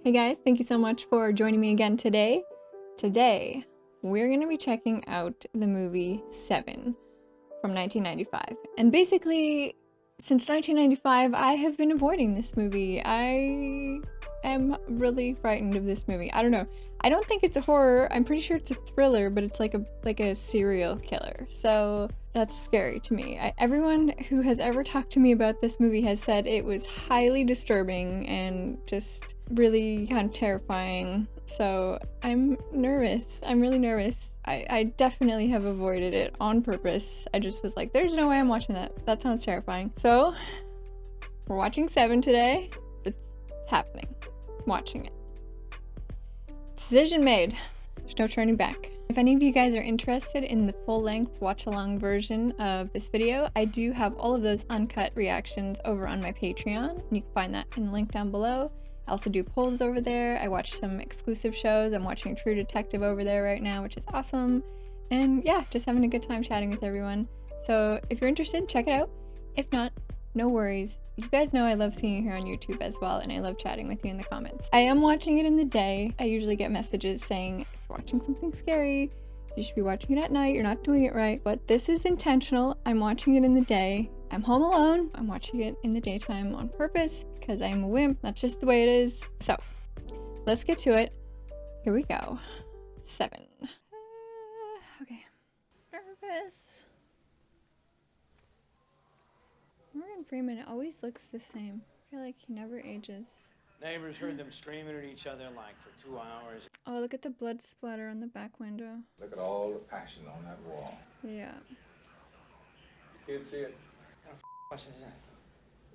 Hey guys, thank you so much for joining me again today. Today, we're going to be checking out the movie Se7en from 1995. And basically, since 1995, I have been avoiding this movie. I am really frightened of this movie. I don't know. I don't think it's a horror. I'm pretty sure it's a thriller, but it's like a serial killer. So that's scary to me. Everyone who has ever talked to me about this movie has said it was highly disturbing and just really kind of terrifying. So I'm nervous. I'm really nervous. I definitely have avoided it on purpose. I just was like, there's no way I'm watching that. That sounds terrifying. So we're watching Se7en today. It's happening. I'm watching it. Decision made. There's no turning back. If any of you guys are interested in the full-length watch-along version of this video, I do have all of those uncut reactions over on my Patreon. You can find that in the link down below. I also do polls over there. I watch some exclusive shows. I'm watching True Detective over there right now, which is awesome. And yeah, just having a good time chatting with everyone. So if you're interested, check it out. If not, no worries. You guys know I love seeing you here on YouTube as well, and I love chatting with you in the comments. I am watching it in the day. I usually get messages saying, if you're watching something scary, you should be watching it at night. You're not doing it right. But this is intentional. I'm watching it in the day. I'm home alone. I'm watching it in the daytime on purpose because I'm a wimp. That's just the way it is. So let's get to it. Here we go. Se7en. Okay. Nervous. Morgan Freeman always looks the same. I feel like he never ages. Neighbors heard them screaming at each other like for 2 hours. Oh, look at the blood splatter on the back window. Look at all the passion on that wall. Yeah. Kids see it? What kind of question is that?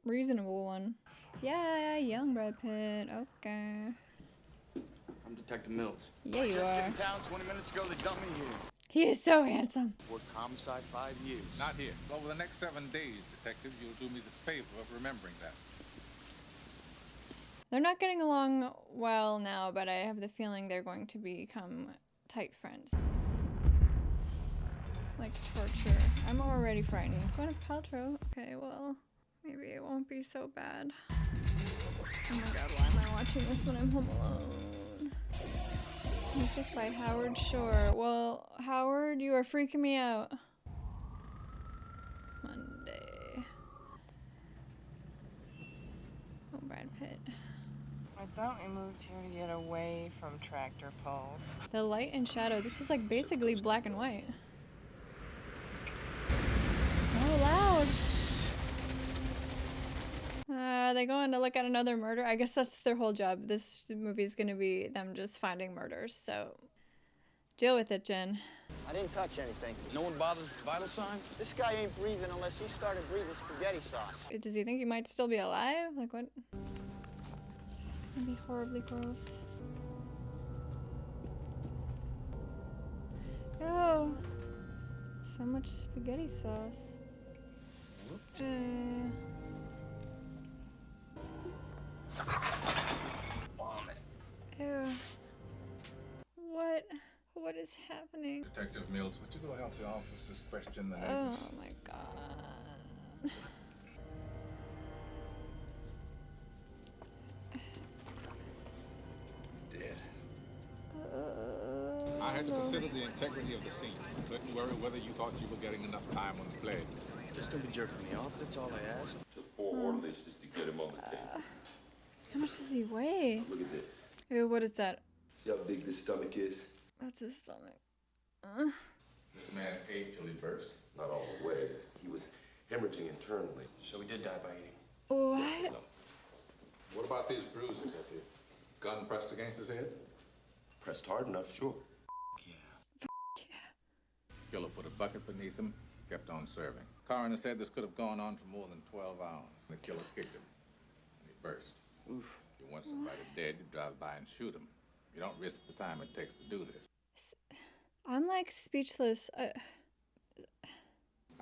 Reasonable one. Yeah, young Brad Pitt. Okay. I'm Detective Mills. Yeah, you Just are. in town 20 minutes ago, they dumped me here. He is so handsome. Worked homicide 5 years. Not here. Over the next 7 days, Detective, you'll do me the favor of remembering that. They're not getting along well now, but I have the feeling they're going to become tight friends. Like torture. I'm already frightened. Gwyneth Paltrow. Okay, well, maybe it won't be so bad. Oh my god, why am I watching this when I'm home alone? Music by Howard Shore. Well, Howard, you are freaking me out. Monday. Oh, Brad Pitt. I thought we moved here to get away from tractor pulls. The light and shadow. This is like basically black and white. So loud. They going to look at another murder. I guess that's their whole job. This movie is going to be them just finding murders. So deal with it, Jen. I didn't touch anything. No one bothers with vital signs? This guy ain't breathing unless he started breathing spaghetti sauce. Does he think he might still be alive? Like what? This is going to be horribly gross. Oh, so much spaghetti sauce. Vomit. Ew. What is happening? Detective Mills, would you go help the officers question the neighbors? Oh my god. He's dead. I had to consider the integrity of the scene. Couldn't worry whether you thought you were getting enough time on the play. Just don't be jerking me off, that's all I ask. Took 4 orderlies just to get him on the table. How much does he weigh? Look at this. Ew, what is that? See how big this stomach is? That's his stomach. This man ate till he burst. Not all the way. He was hemorrhaging internally. So he did die by eating. What? No. What about these bruises that the gun pressed against his head? Pressed hard enough, sure. Yeah. Killer put a bucket beneath him, kept on serving. Coroner said this could have gone on for more than 12 hours. The killer kicked him, and he burst. Oof. If you want somebody dead, you drive by and shoot him. You don't risk the time it takes to do this. I'm like speechless. I'd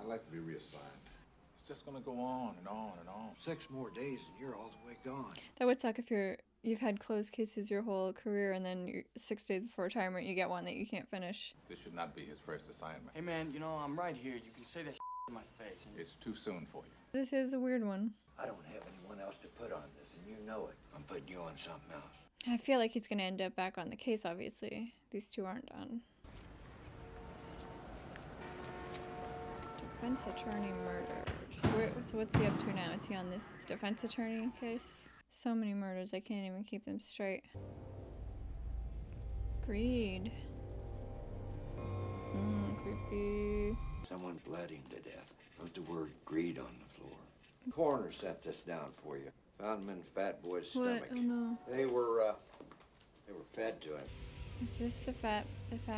like to be reassigned. It's just gonna go on and on and on. 6 more days and you're all the way gone. That would suck if you've had closed cases your whole career and then 6 days before retirement you get one that you can't finish. This should not be his first assignment. Hey man, you know, I'm right here. You can say that in my face. It's too soon for you. This is a weird one. I don't have anyone else to put on this, and you know it. I'm putting you on something else. I feel like he's gonna end up back on the case, obviously. These two aren't done. Defense attorney murdered. So what's he up to now? Is he on this defense attorney case? So many murders, I can't even keep them straight. Greed. Creepy. Someone bled him to death. Wrote the word greed on the floor. Coroner sent this down for you. Found him in Fat Boy's stomach. Oh no. They were fed to him. Is this the fat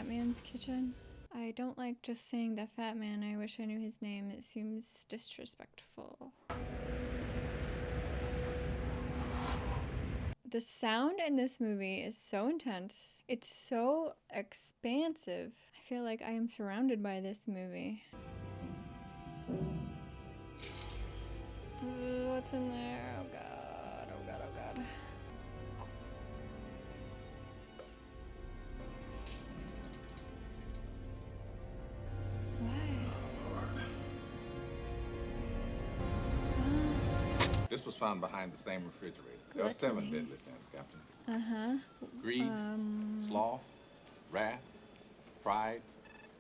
man's kitchen? I don't like just saying the fat man. I wish I knew his name. It seems disrespectful. The sound in this movie is so intense. It's so expansive. I feel like I am surrounded by this movie. What's in there? Oh god, oh god, oh god. This was found behind the same refrigerator. There are 7 deadly sins, Captain. Greed, sloth, wrath, pride,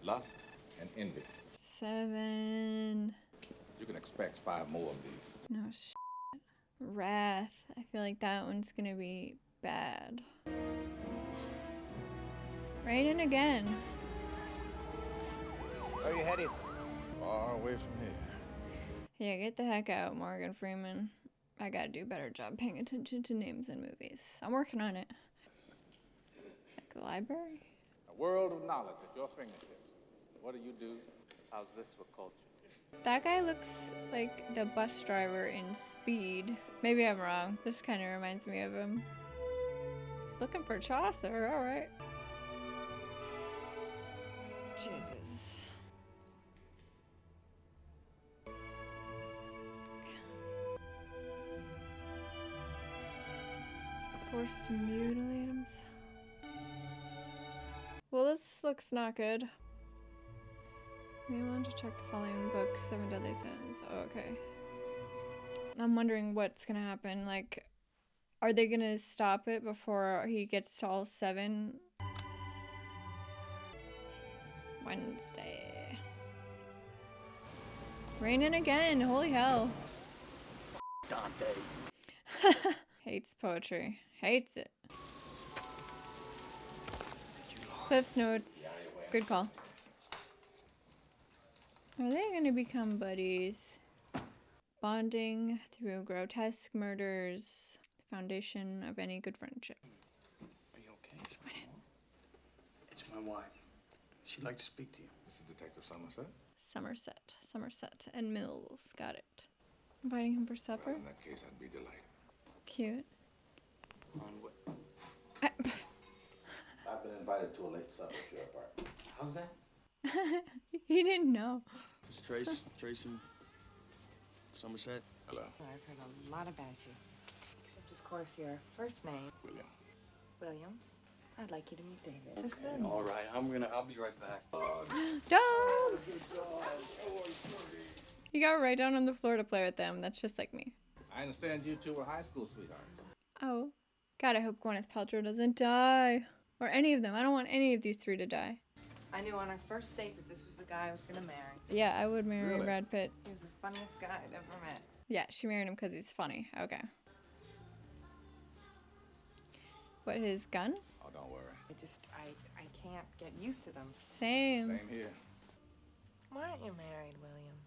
lust, and envy. 7. You can expect 5 more of these. No shit. Wrath. I feel like that one's gonna be bad. Right in again. Where are you headed? Far away from here. Yeah, get the heck out, Morgan Freeman. I gotta do a better job paying attention to names in movies. I'm working on it. It's like the library. A world of knowledge at your fingertips. What do you do? How's this for culture? That guy looks like the bus driver in Speed. Maybe I'm wrong. This kind of reminds me of him. He's looking for Chaucer, alright. Jesus. Forced to mutilate himself. Well, this looks not good. We want to check the following book, 7 Deadly Sins. Oh, okay. I'm wondering what's gonna happen. Like, are they gonna stop it before he gets to all 7? Wednesday. Raining again, holy hell. Dante. Hates poetry. Hates it. Cliff's Notes. Good call. Are they gonna become buddies? Bonding through grotesque murders. The foundation of any good friendship. Are you okay? It's my wife. She'd like to speak to you. This is Detective Somerset. Somerset and Mills. Got it. Inviting him for supper? Well, in that case, I'd be delighted. Cute. On what? I've been invited to a late supper at your apartment. How's that? He didn't know. It's Tracy, Somerset. Hello. I've heard a lot about you. Except, of course, your first name. William. William. I'd like you to meet David. This is Okay, good. all right, I'll be right back. Dogs! He got right down on the floor to play with them. That's just like me. I understand you two were high school sweethearts. Oh. God, I hope Gwyneth Paltrow doesn't die. Or any of them. I don't want any of these 3 to die. I knew on our first date that this was the guy I was gonna marry. Yeah, I would marry Really? Brad Pitt. He was the funniest guy I'd ever met. Yeah, she married him because he's funny. Okay. What, his gun? Oh, don't worry. I can't get used to them. Same. Same here. Why aren't you married, William?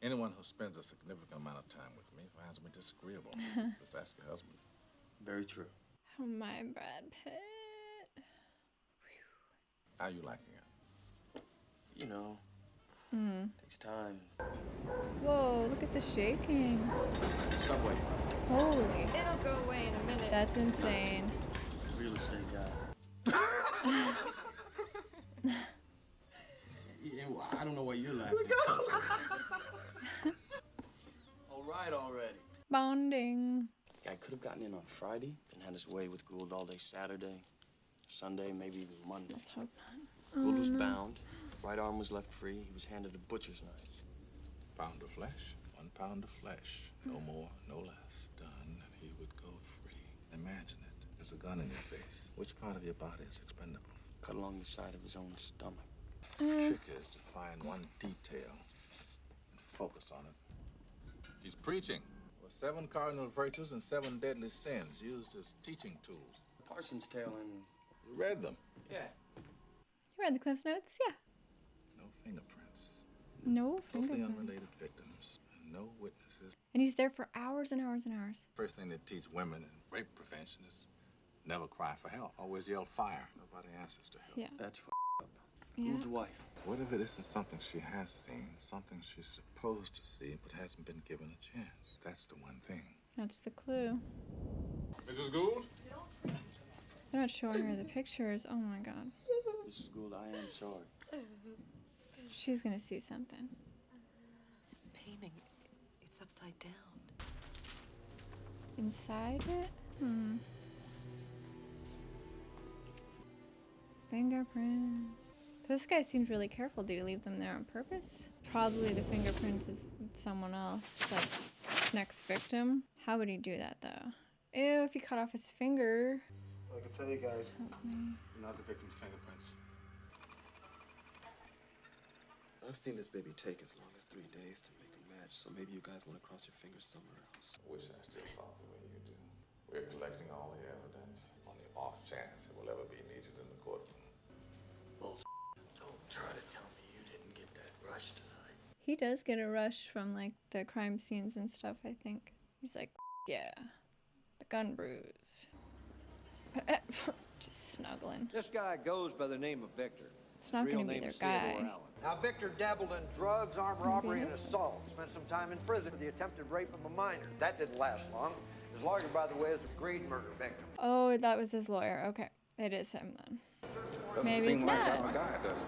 Anyone who spends a significant amount of time with me finds me disagreeable. Just ask your husband. Very true. Oh, my Brad Pitt. How you liking it? You know, takes time. Whoa, look at the shaking. Subway. Holy. It'll go away in a minute. That's insane. Real estate guy. I don't know why you're laughing. All right already. Bonding. Guy could have gotten in on Friday and had his way with Gould all day Saturday, Sunday, maybe even Monday. Let's hope not. Gould was bound. Right arm was left free. He was handed a butcher's knife. Pound of flesh. 1 pound of flesh. No more, no less. Done, and he would go free. Imagine it. there's a gun in your face, which part of your body is expendable? Cut along the side of his own stomach. The trick is to find one detail and focus on it. He's preaching. With 7 cardinal virtues and 7 deadly sins used as teaching tools. Parsons' Tale and... You read them? Yeah. You read the Cliff Notes? Yeah. No fingerprints. No Totally fingerprints. unrelated victims and no witnesses. And he's there for hours and hours and hours. First thing they teach women in rape prevention is never cry for help. Always yell fire. Nobody answers to help. Yeah. That's up. Yeah. Gould's wife. What if it isn't something she has seen, something she's supposed to see, but hasn't been given a chance? That's the one thing. That's the clue. Mrs. Gould? They're not showing her the pictures. Oh my god. Mrs. Gould, I am sorry. She's gonna see something. This painting, it's upside down. Inside it? Fingerprints. This guy seems really careful. Did he leave them there on purpose? Probably the fingerprints of someone else, like next victim. How would he do that though? Ew, if he cut off his finger. Well, I can tell you guys, you're not the victim's fingerprints. I've seen this baby take as long as 3 days to make a match, so maybe you guys want to cross your fingers somewhere else. I wish I still thought the way you do. We're collecting all the evidence on the off chance it will ever be needed in the courtroom. Bullshit. Don't try to tell me you didn't get that rush tonight. He does get a rush from like the crime scenes and stuff, I think. He's like, yeah, the gun bruise. Just snuggling. This guy goes by the name of Victor. It's not Real gonna be name their is Theodore guy. Allen. Now, Victor dabbled in drugs, armed robbery, and Yes. assault. Spent some time in prison for the attempted rape of a minor. That didn't last long. His lawyer, by the way, is a greed murder victim. Oh, that was his lawyer. Okay, it is him then. Doesn't Maybe seem it's like not. our guy, does it?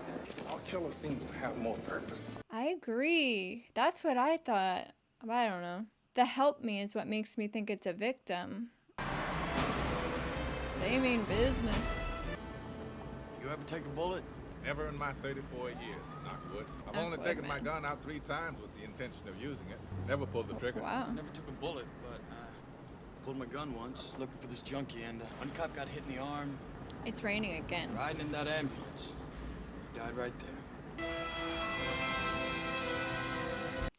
Our killer seems to have more purpose. I agree. That's what I thought. But I don't know. The help me is what makes me think it's a victim. They mean business. You ever take a bullet? Never in my 34 years, knock wood. I've Knock only wood, taken my man. gun out 3 times with the intention of using it. Never pulled the trigger. Wow. I never took a bullet, but pulled my gun once, looking for this junkie, and one cop got hit in the arm, It's raining again. riding in that ambulance. Died right there.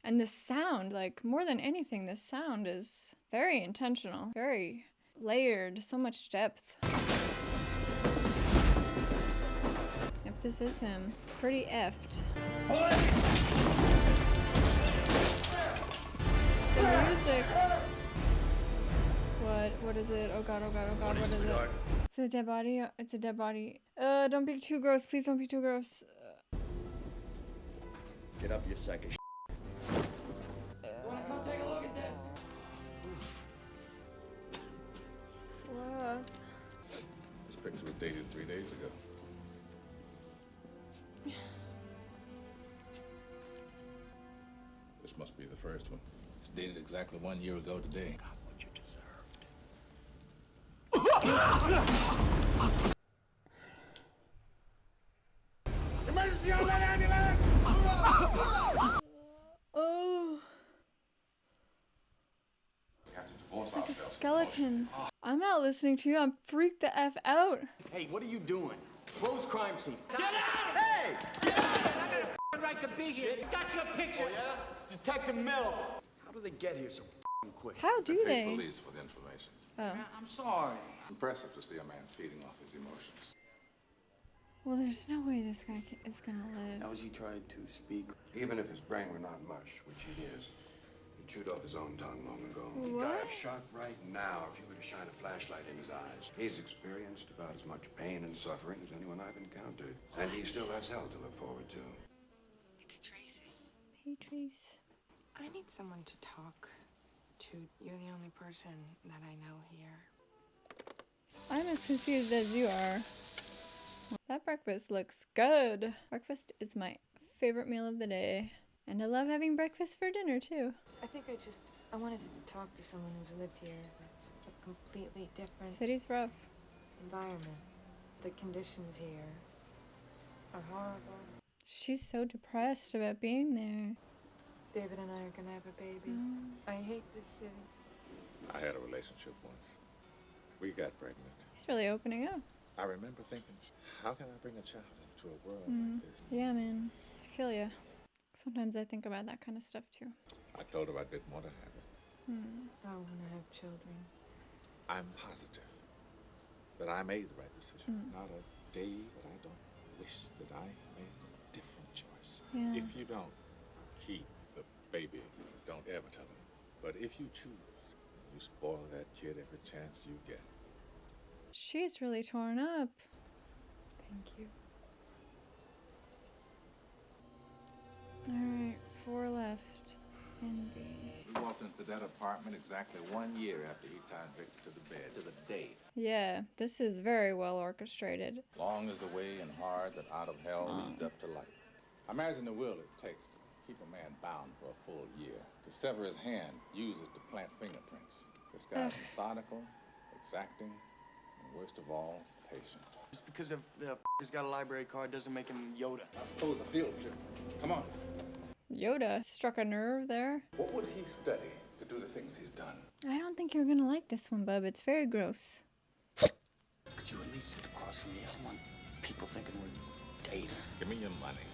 And the sound, like more than anything, the sound is very intentional, very layered, so much depth. If this is him, it's pretty effed. The music. What is it? Oh god, oh god, oh god, what is it? It's a dead body. It's a dead body. Don't be too gross. Please don't be too gross. Get up, you sack of Sloth. This picture was dated 3 days ago. This must be the first one. It's dated exactly 1 year ago today. Got what you deserved. Emergency on that ambulance! Oh, We have to divorce it's like a ourselves. skeleton. I'm not listening to you. I'm freaked the F out. Hey, what are you doing? Close crime scene. Get out! Hey! Get out! I got a f***ing right to be here. Got your picture. Oh, yeah? Detective Mill. How do they get here so f***ing quick? How do Pay they? police for the information. Oh. I'm sorry. Impressive to see a man feeding off his emotions. Well, there's no way this guy is gonna live. Now, as he tried to speak, Even if his brain were not mush, which it is, he chewed off his own tongue long ago. He'd What? die of shock right now if you were to shine a flashlight in his eyes. He's experienced about as much pain and suffering as anyone I've encountered. And he still has hell to look forward to. It's Tracy. Hey, Trace. I need someone to talk to. You're the only person that I know here. I'm as confused as you are. That breakfast looks good. Breakfast is my favorite meal of the day. And I love having breakfast for dinner, too. I think I wanted to talk to someone who's lived here. It's a completely different City's rough. environment. The conditions here are horrible. She's so depressed about being there. David and I are gonna have a baby. I hate this city. I had a relationship once. We got pregnant. He's really opening up. I remember thinking, how can I bring a child into a world like this? Yeah, man. I feel ya. Sometimes I think about that kind of stuff too. I told her I didn't want to have it. I want to have children. I'm positive that I made the right decision. Not a day that I don't wish that I made a different choice. Yeah. If you don't keep the baby, don't ever tell her. But if you choose, you spoil that kid every chance you get. She's really torn up. Thank you. Alright, 4 left. Envy. We walked into that apartment exactly 1 year after he tied Victor to the bed, to the day. Yeah, this is very well orchestrated. Long is the way and hard that out of hell leads up to light. Imagine the will it takes to keep a man bound for a full year. To sever his hand, use it to plant fingerprints. This guy's methodical, exacting, and worst of all, patient. Just because the f***er's got a library card doesn't make him Yoda. Oh, the field trip. Come on. Yoda struck a nerve there. What would he study to do the things he's done? I don't think you're gonna like this one, bub. It's very gross. Could you at least sit across from me? I don't want people thinking we're dating. Give me your money.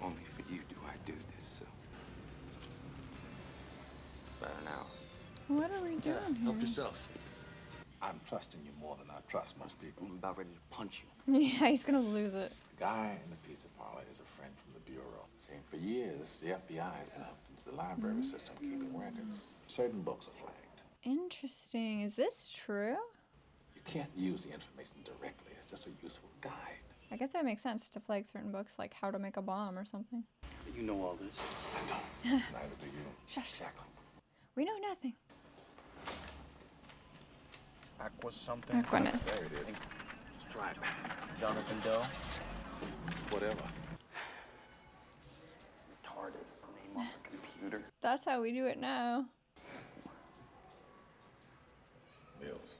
Only for you do I do this, so. About an hour. What are we doing Help here? yourself. I'm trusting you more than I trust most people. I'm about ready to punch you. Yeah, he's gonna lose it. The guy in the pizza parlor is a friend from the Bureau. Saying for years, the FBI has been hooked into the library system keeping records. Certain books are flagged. Interesting. Is this true? You can't use the information directly. It's just a useful guide. I guess that makes sense to flag certain books, like how to make a bomb or something. You know all this. I don't. Neither do you. Shush. Exactly. We know nothing. Aqua something. Aquaness. There it is. Let's try it. Jonathan Doe. Whatever. Retarded. Name off a computer. That's how we do it now. Mills.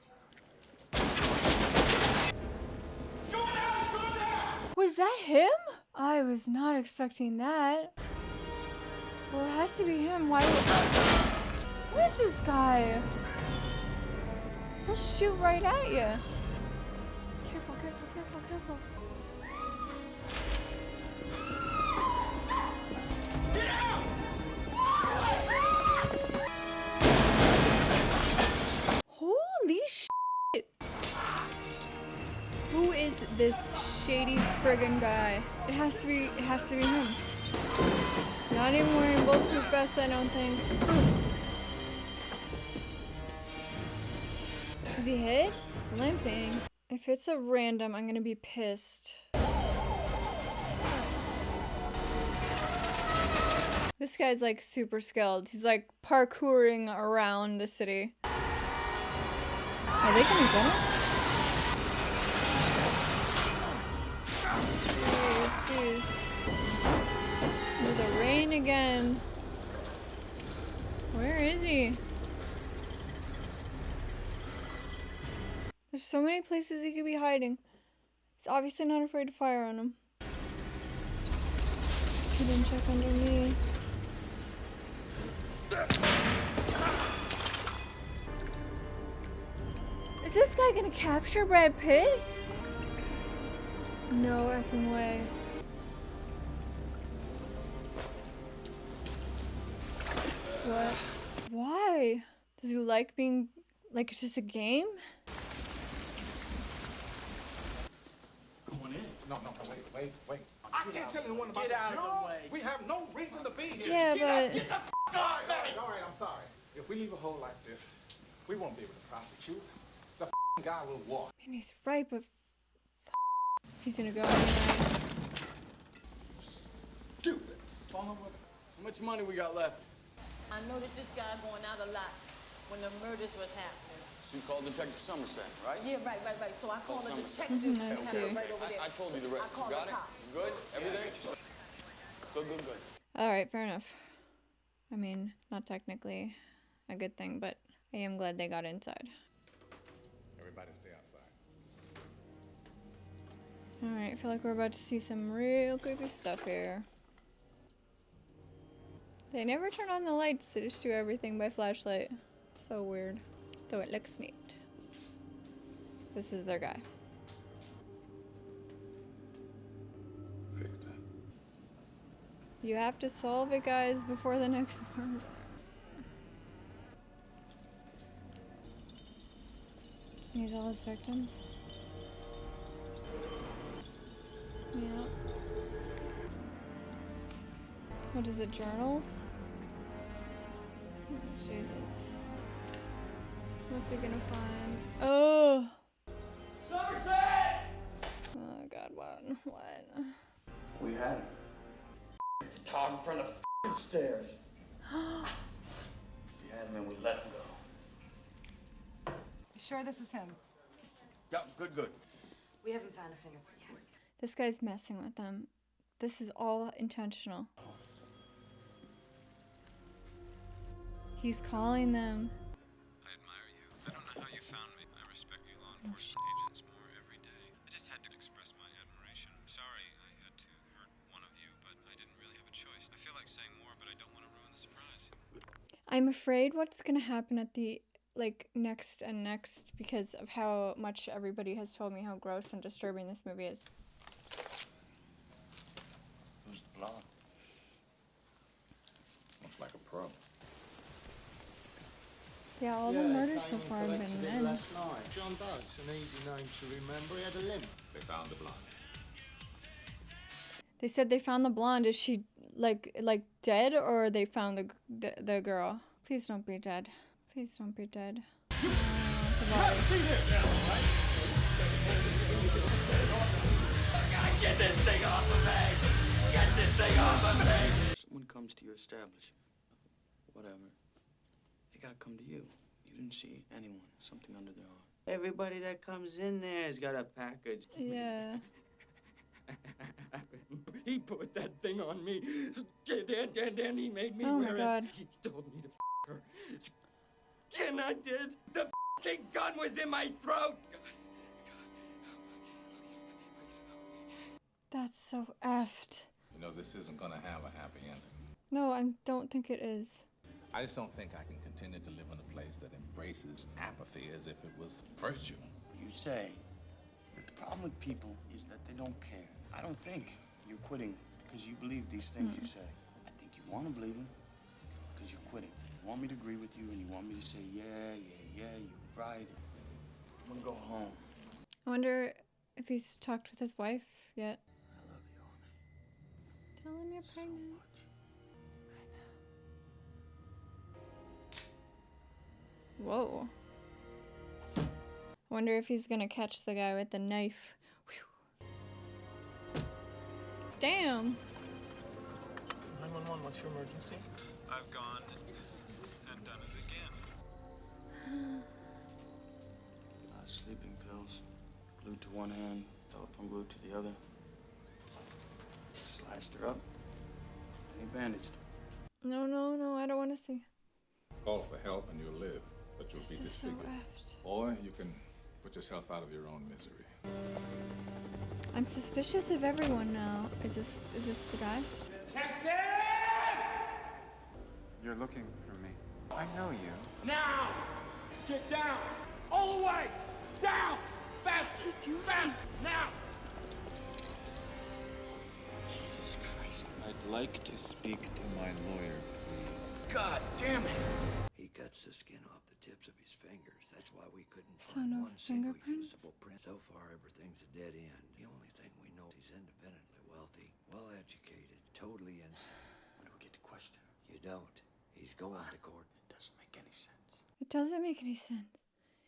Was that him? I was not expecting that. Well, it has to be him. Why? Who is this guy? He'll shoot right at you. Careful, careful, careful, careful. Get out! Holy shit! Who is this shady friggin' guy? It has to be him. Not even wearing bulletproof vests, I don't think. Is he hit? He's limping. If it's a random, I'm gonna be pissed. This guy's like super skilled. He's like parkouring around the city. Are they gonna get him? Jeez. With the rain again. Where is he? There's so many places he could be hiding. He's obviously not afraid to fire on him. He didn't check under me. Is this guy gonna capture Brad Pitt? No effing way. What? Why? Does he like being, like it's just a game? Going in. No, wait. I can't tell anyone about Get out of the way. We have no reason to be here. Yeah, but... Get the f*** out of there. All right, I'm sorry. If we leave a hole like this, we won't be able to prosecute. The guy will walk. And he's right, but he's gonna go anyway. Stupid. How much money we got left? I noticed this guy going out a lot when the murders was happening. So you called Detective Somerset, right? Yeah, right. So I called the Somerset. detective I and had her see. right over there. I told you the rest. I called You got the it? cops. Good? Everything? Good. Alright, fair enough. I mean, not technically a good thing, but I am glad they got inside. Everybody stay outside. Alright, I feel like we're about to see some real creepy stuff here. They never turn on the lights, they just do everything by flashlight. It's so weird. Though it looks neat. This is their guy. Victor. You have to solve it, guys, before the next murder. He's all his victims. Yeah. What is it, journals? Oh, Jesus. What's he gonna find? Oh! Somerset! Oh God, what? What? We had him. It's Todd in front of the stairs. We had him and we let him go. You sure this is him? Yeah, good. We haven't found a fingerprint yet. This guy's messing with them. This is all intentional. He's calling them. I admire you. I don't know how you found me. I respect you law enforcement agents more every day. I just had to express my admiration. Sorry I had to hurt one of you, but I didn't really have a choice. I feel like saying more, but I don't want to ruin the surprise. I'm afraid what's gonna happen at the next and next because of how much everybody has told me how gross and disturbing this movie is. Who's the blonde? Looks like a pro. Yeah, all the murders so far have been men. Last night. John Doe's an easy name to remember. He had a limp. They found the blonde. They said they found the blonde. Is she like dead, or they found the girl? Please don't be dead. Please don't be dead. It's a body. See this! Get this thing off of me! Get this thing off of me! Someone comes to your establishment, whatever. They gotta come to you. You didn't see anyone, something under their arm. Everybody that comes in there has got a package. Yeah. He put that thing on me. Then he made me Oh my wear God. it. He told me to her. And I did. The fucking gun was in my throat. That's so effed. You know, this isn't gonna have a happy ending. No, I don't think it is. I just don't think I can continue to live in a place that embraces apathy as if it was virtue. You say that the problem with people is that they don't care. I don't think you're quitting because you believe these things you say. I think you want to believe them because you're quitting. You want me to agree with you and you want me to say, yeah, you're right. I'm gonna go home. I wonder if he's talked with his wife yet. I love you, honey. Tell him you're pregnant. So much. Whoa. I wonder if he's gonna catch the guy with the knife. Whew. Damn. 911, what's your emergency? I've gone and done it again. Sleeping pills, glued to one hand, telephone glued to the other. Sliced her up, and he bandaged her. No, I don't want to see. Call for help and you'll live, but you'll be This is so disfigured. effed. Or you can put yourself out of your own misery. I'm suspicious of everyone now. Is this the guy? Detective! You're looking for me. I know you. Now! Get down! All the way! Down! Fast! What's he doing? Fast! Now! Jesus Christ. I'd like to speak to my lawyer, please. God damn it! He cuts the skin off the tips of his fingers. That's why we couldn't So find no one single fingerprints? usable print. So far, everything's a dead end. The only thing we know is he's independently wealthy, well-educated, totally insane. When do we get to question her? You don't. He's going to court. It doesn't make any sense. It doesn't make any sense.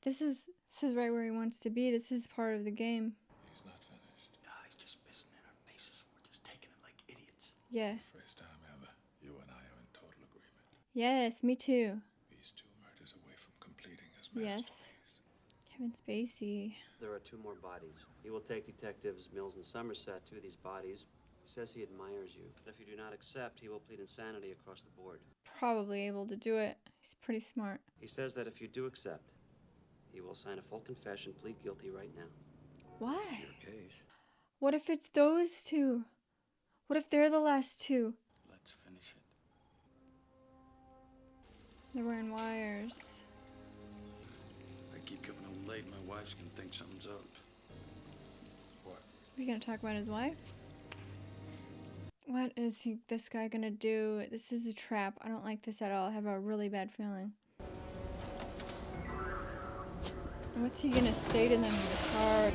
This is right where he wants to be. This is part of the game. He's not finished. Nah, he's just pissing in our faces. We're just taking it like idiots. Yeah. First time ever, you and I are in total agreement. Yes, me too. He's 2 murders away from completing his Yes. masterpiece. Kevin Spacey. There are 2 more bodies. He will take Detectives Mills and Somerset to these bodies. He says he admires you. If you do not accept, he will plead insanity across the board. Probably able to do it. He's pretty smart. He says that if you do accept, he will sign a full confession, plead guilty right now. Why? Your case. What if it's those 2? What if they're the last 2? Let's finish it. They're wearing wires. late, my wife's gonna think something's up. What? Is he gonna talk about his wife? What is this guy gonna do? This is a trap. I don't like this at all. I have a really bad feeling. What's he gonna say to them in the car?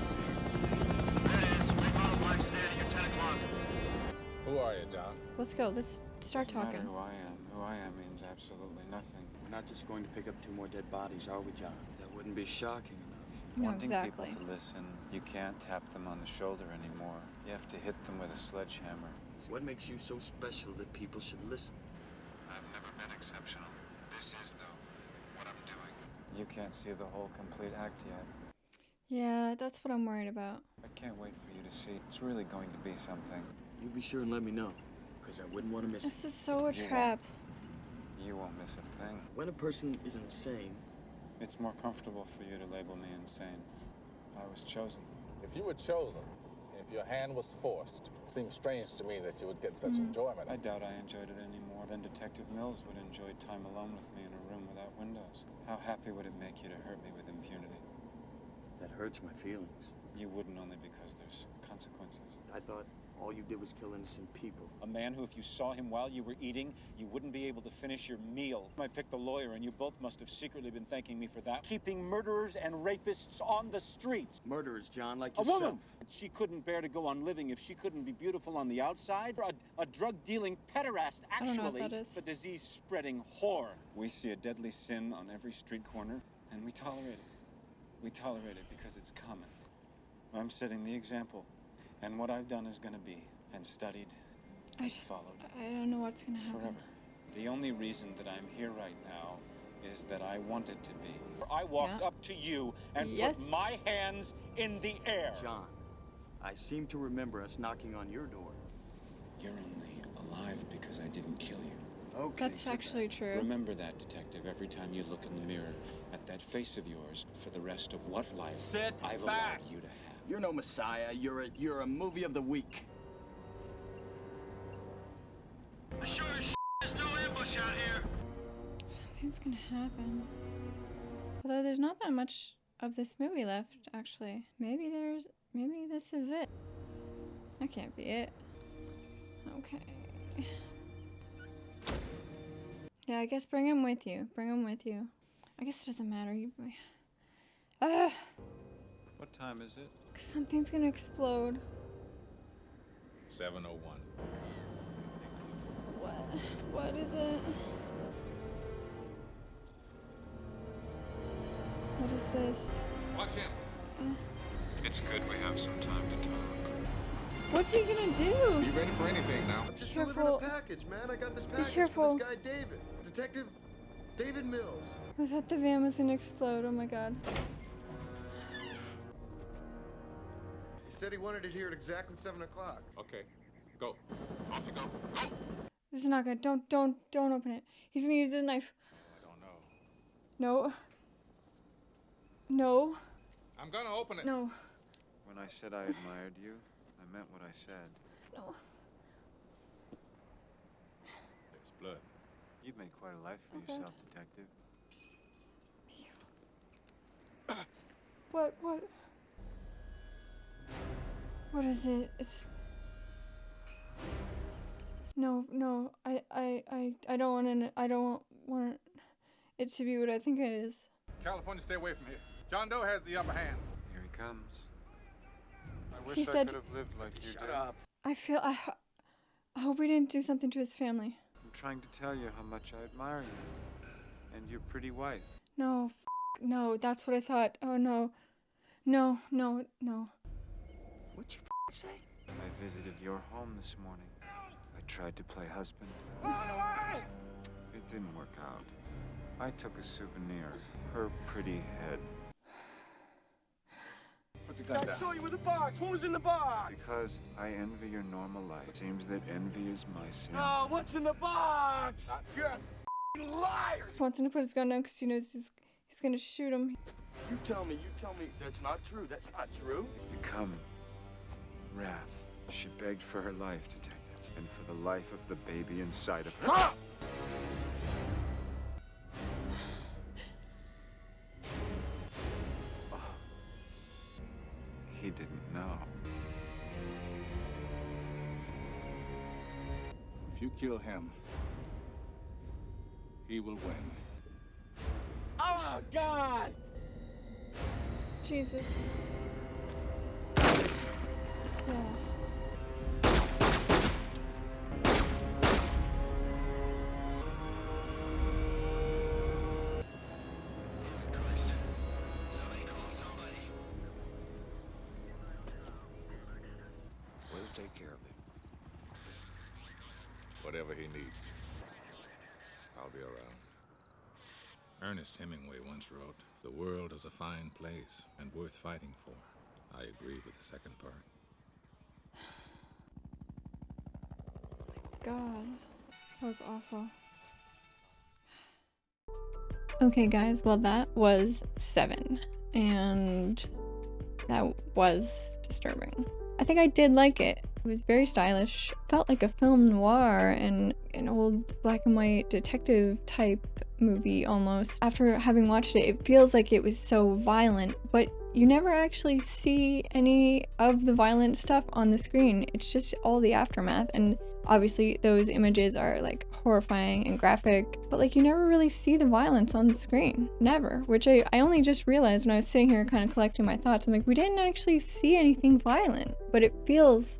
Who are you, John? Let's go. Let's start Doesn't talking. matter who I am. Who I am means absolutely nothing. We're not just going to pick up 2 more dead bodies, are we, John? That wouldn't be shocking enough. No, Wanting exactly. people to listen, you can't tap them on the shoulder anymore. You have to hit them with a sledgehammer. What makes you so special that people should listen? I've never been exceptional. This is, though, what I'm doing. You can't see the whole complete act yet. Yeah, that's what I'm worried about. I can't wait for you to see. It's really going to be something. You be sure and let me know, because I wouldn't want to miss it. This is so a trap. You won't miss a thing. When a person is insane, it's more comfortable for you to label me insane. I was chosen. If you were chosen, if your hand was forced, it seems strange to me that you would get such enjoyment. I doubt I enjoyed it any more than Detective Mills would enjoy time alone with me in a room without windows. How happy would it make you to hurt me with impunity? that hurts my feelings. You wouldn't, only because there's consequences. I thought all you did was kill innocent people. A man who, if you saw him while you were eating, you wouldn't be able to finish your meal. I picked the lawyer, and you both must have secretly been thanking me for that. Keeping murderers and rapists on the streets. Murderers, John, like A yourself. woman! She couldn't bear to go on living if she couldn't be beautiful on the outside. A drug-dealing pederast, I don't know what actually. that is. A disease-spreading whore. We see a deadly sin on every street corner, and we tolerate it. We tolerate it because it's common. I'm setting the example, and what I've done is going to be, and studied, and followed. I don't know what's gonna happen. Forever. The only reason that I'm here right now is that I wanted to be. I walked up to you and put my hands in the air. John, I seem to remember us knocking on your door. You're only alive because I didn't kill you. Okay. That's actually true. Remember that, Detective, every time you look in the mirror at that face of yours for the rest of what life I've allowed you to have. You're no messiah. You're a movie of the week. Sure as there's no ambush out here. Something's gonna happen. Although there's not that much of this movie left, actually. Maybe this is it. That can't be it. Okay. Yeah, I guess bring him with you. Bring him with you. I guess it doesn't matter. What time is it? Something's gonna explode. 7:01. What is it? What is this? Watch him. It's good we have some time to talk. What's he gonna do? Be ready for anything now. I'm just Careful. delivering a package, man. I got this package careful. for this guy, David. Detective David Mills. I thought the van was gonna explode. Oh my god. He said he wanted it here at exactly 7 o'clock. Okay, go. Off you go. Go. This is not good. Don't open it. He's gonna use his knife. I don't know. No. No. I'm gonna open it. No. When I said I admired you, I meant what I said. No. There's blood. You've made quite a life for yourself, Detective. What? What is it? It's... No. I don't want it to be what I think it is. California, stay away from here. John Doe has the upper hand. Here he comes. I wish He I said- could have lived like you Shut did. up. I hope we didn't do something to his family. I'm trying to tell you how much I admire you. And your pretty wife. No, no, that's what I thought. Oh no. No. What'd you say? I visited your home this morning. I tried to play husband. It didn't work out. I took a souvenir. Her pretty head. Put the gun I down. saw you with the box. What was in the box? Because I envy your normal life. It seems that envy is my sin. Oh, what's in the box? You're a f***ing liar. He wants him to put his gun down because he knows he's gonna shoot him. You tell me that's not true. That's not true. You come. Wrath. She begged for her life, Detective. And for the life of the baby inside of her. Ah! he didn't know. If you kill him, he will win. Oh, God! Jesus. Yeah. We'll take care of it. Whatever he needs, I'll be around. Ernest Hemingway once wrote, "The world is a fine place and worth fighting for." I agree with the second part. God, that was awful. Okay guys, well that was Se7en, and that was disturbing. I think I did like it. It was very stylish. Felt like a film noir and an old black and white detective type movie almost. After having watched it, it feels like it was so violent, but you never actually see any of the violent stuff on the screen. It's just all the aftermath, and obviously those images are like horrifying and graphic, but like you never really see the violence on the screen. Never. Which I only just realized when I was sitting here kind of collecting my thoughts. I'm like, we didn't actually see anything violent, but it feels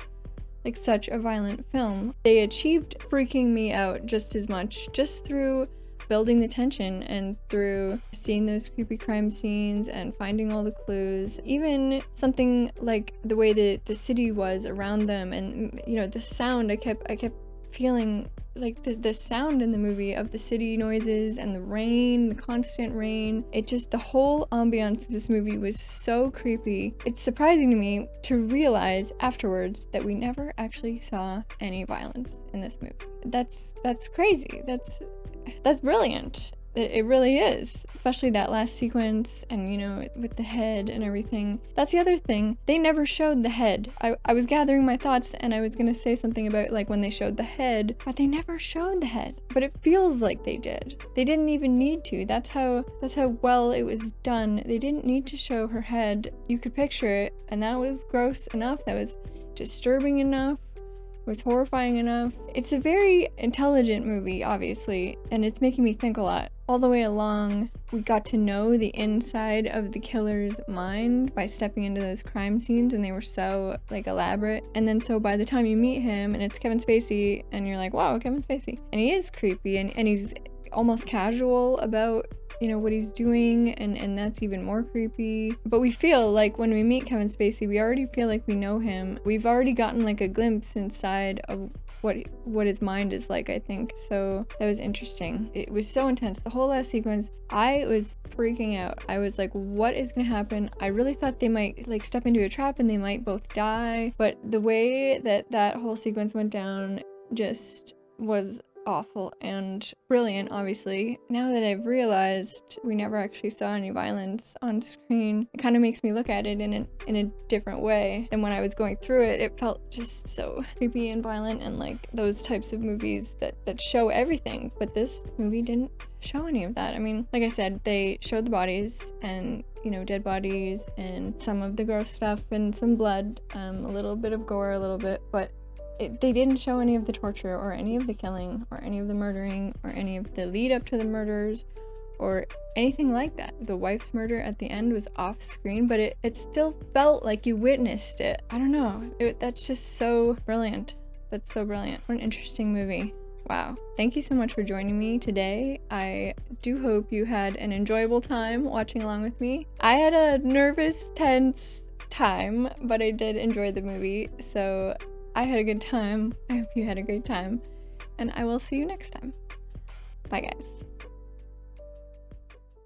like such a violent film. They achieved freaking me out just as much, just through building the tension and through seeing those creepy crime scenes and finding all the clues. Even something like the way that the city was around them, and you know, the sound, I kept feeling like the sound in the movie of the city noises and the rain, the constant rain. It just, the whole ambiance of this movie was so creepy. It's surprising to me to realize afterwards that we never actually saw any violence in this movie. That's crazy. That's brilliant. It really is, especially that last sequence, and you know, with the head and everything. That's the other thing, they never showed the head. I was gathering my thoughts and I was gonna say something about like when they showed the head, but they never showed the head. But it feels like they did. They didn't even need to. That's how well it was done. They didn't need to show her head. You could picture it, and that was gross enough. That was disturbing enough. Was horrifying enough. It's a very intelligent movie, obviously, and it's making me think a lot. All the way along, we got to know the inside of the killer's mind by stepping into those crime scenes, and they were so like elaborate. And then so by the time you meet him and it's Kevin Spacey, and you're like, wow, Kevin Spacey. And he is creepy, and he's almost casual about, you know, what he's doing, and that's even more creepy. But we feel like when we meet Kevin Spacey, we already feel like we know him. We've already gotten like a glimpse inside of what his mind is like, I think. So that was interesting. It was so intense. The whole last sequence, I was freaking out. I was like, what is gonna happen? I really thought they might like step into a trap and they might both die. But the way that whole sequence went down just was awful and brilliant, obviously. Now that I've realized we never actually saw any violence on screen, it kind of makes me look at it in a different way. And when I was going through it, it felt just so creepy and violent, and like those types of movies that show everything. But this movie didn't show any of that. I mean, like I said, they showed the bodies and, you know, dead bodies and some of the gross stuff and some blood, a little bit of gore, a little bit, but they didn't show any of the torture or any of the killing or any of the murdering or any of the lead up to the murders or anything like that. The wife's murder at the end was off screen, but it still felt like you witnessed it. I don't know. That's just so brilliant. That's so brilliant. What an interesting movie. Wow. Thank you so much for joining me today. I do hope you had an enjoyable time watching along with me. I had a nervous, tense time, but I did enjoy the movie, so I had a good time. I hope you had a great time, and I will see you next time. Bye guys.